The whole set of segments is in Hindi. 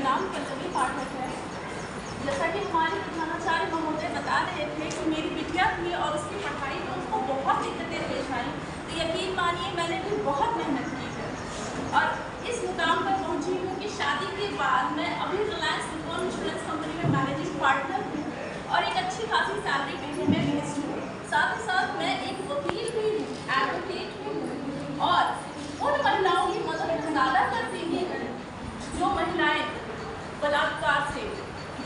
नाम पल्लवी पाठक है। जैसा कि हमारे प्रधानाचार्य महोदय बता रहे थे कि मेरी बिटिया थी और उसकी पढ़ाई में उसको बहुत दिक्कतें पेश आई, तो यकीन मानिए मैंने भी बहुत मेहनत की है और इस मुकाम पर पहुंची हूँ कि शादी के बाद मैं अभी रिलायंस इंश्योरेंस कंपनी में मैनेजिंग पार्टनर हूँ और एक अच्छी खासी सैलरी पे मैं बेस्ड हूँ। साथ ही साथ मैं एक वकील भी हूँ, एडवोकेट भी हूँ और उन महिलाओं की मदद ज़्यादा करती हूँ जो महिलाएं बलात्कार से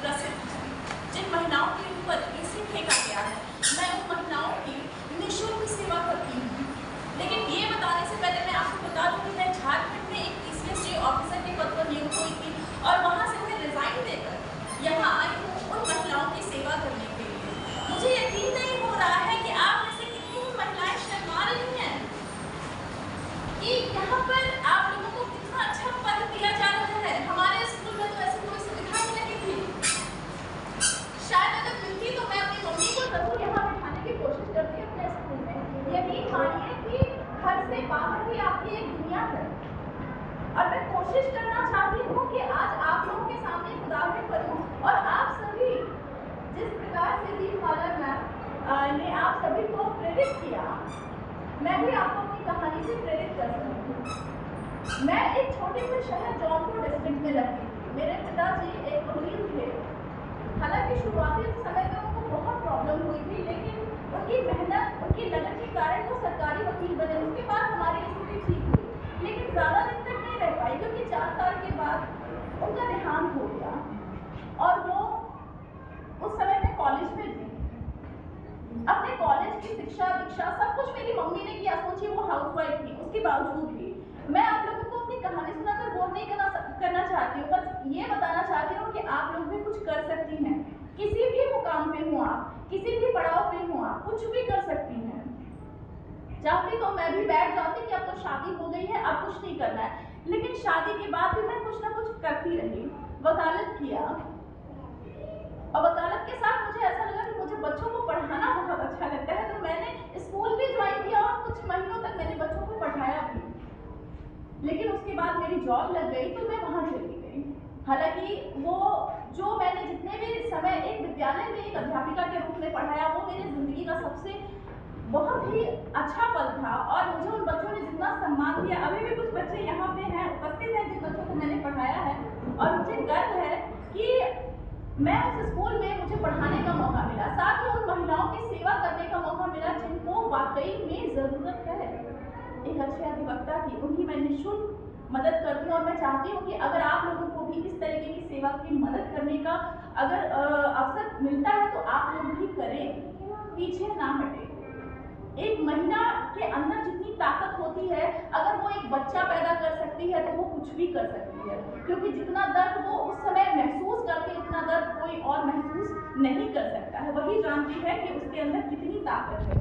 ग्रसित हैं, जिन महिलाओं के ऊपर एसिड फेंका गया है, मैं उन महिलाओं की निःशुल्क सेवा करती हूँ। लेकिन ये बताने से पहले मैं आपको बता दूँ कि मैं झारखंड में एक PCSJ ऑफिसर के पद पर नियुक्त हुई थी और वहाँ से मैं रिजाइन देकर यहाँ आई हूँ उन महिलाओं की सेवा करने के लिए। मुझे यकीन नहीं हो रहा है कि आप में से कितनी ही महिलाएं शर्मा रही हैं कि यहाँ पर आप लोगों को कितना अच्छा पद दिया जा रहा है। हमारे स्कूल में तो ऐसी कोई सुविधा ही नहीं थी। शायद अगर मिलती तो मैं अपनी मम्मी को जरूर यहाँ बिठाने की कोशिश करती अपने स्कूल में। यकीन मानिए कि घर से बाहर भी आपकी एक दुनिया है और मैं कोशिश करना चाहती हूँ कि आज आप लोगों के सामने खुदावंद करूँ और आप सभी जिस प्रकार से दीपमाला मैम ने आप सभी को प्रेरित किया, मैं भी आपको अपनी कहानी से प्रेरित कर सकती हूँ। मैं एक छोटे से शहर जौनपुर डिस्ट्रिक्ट में रहती थी। मेरे पिताजी एक वकील थे। हालांकि शुरुआती समय में उनको बहुत प्रॉब्लम हुई थी, लेकिन उनकी मेहनत, उनकी लगन के कारण वो सरकारी वकील बने। उसके बाद हमारी स्थिति ठीक हुई, लेकिन ज़्यादा दिन तक नहीं रह पाई क्योंकि 4 साल के बाद उनका देहांत हो गया और वो उस समय में कॉलेज में थी। अपने कॉलेज की शिक्षा दीक्षा सब कुछ मेरी मम्मी ने किया। सोचिए वो हाउसवाइफ थी, उसके बावजूद भी मैं आप लोगों को अपनी कहानी सुनाकर बोर नहीं करना चाहती हूँ। बस ये बताना चाहती हूँ कि आप लोग भी कुछ कर सकती हैं। किसी भी मुकाम पे हो आप, किसी भी पड़ाव पे हो आप, कुछ भी कर सकती हैं। चाहती तो मैं भी बैठ जाती कि अब तो शादी हो गई है, अब कुछ नहीं करना है, लेकिन शादी के बाद भी मैं कुछ ना कुछ करती रही। वकालत किया और वकालत के साथ मुझे ऐसा लगा कि मुझे बच्चों को पढ़ाना बहुत अच्छा लगता है, तो मैंने स्कूल भी ज्वाइन किया और कुछ महीनों तक मैंने बच्चों को पढ़ाया भी। लेकिन उसके बाद मेरी जॉब लग गई तो मैं वहाँ चली गई। हालांकि वो जो मैंने जितने भी समय एक विद्यालय में एक अध्यापिका के रूप में पढ़ाया, वो मेरी जिंदगी का सबसे बहुत ही अच्छा पल था और मुझे उन बच्चों ने जितना सम्मान दिया, अभी भी कुछ बच्चे यहाँ पे हैं, उपस्थित हैं, जिन बच्चों को मैंने पढ़ाया है और मुझे गर्व है कि मैं उस स्कूल में मुझे पढ़ाने का मौका मिला, साथ ही उन महिलाओं की सेवा करने का मौका मिला जिनको वाकई में ज़रूरत है एक अच्छे अधिवक्ता की। उनकी मैं निःशुल्क मदद करती हूँ और मैं चाहती हूँ कि अगर आप लोगों को भी इस तरीके की सेवा की मदद करने का अगर अवसर मिलता है तो आप लोग भी करें, पीछे ना हटें। एक महिला के अंदर जितनी ताकत होती है, अगर वो एक बच्चा पैदा कर सकती है तो वो कुछ भी कर सकती है, क्योंकि जितना दर्द वो उस समय महसूस करती है उतना दर्द कोई और महसूस नहीं कर सकता है। वही जानती है कि उसके अंदर कितनी ताकत है।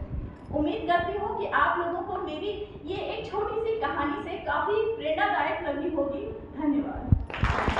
उम्मीद करती हूँ कि आप लोगों को मेरी ये एक छोटी सी कहानी से काफ़ी प्रेरणादायक लगी होगी। धन्यवाद।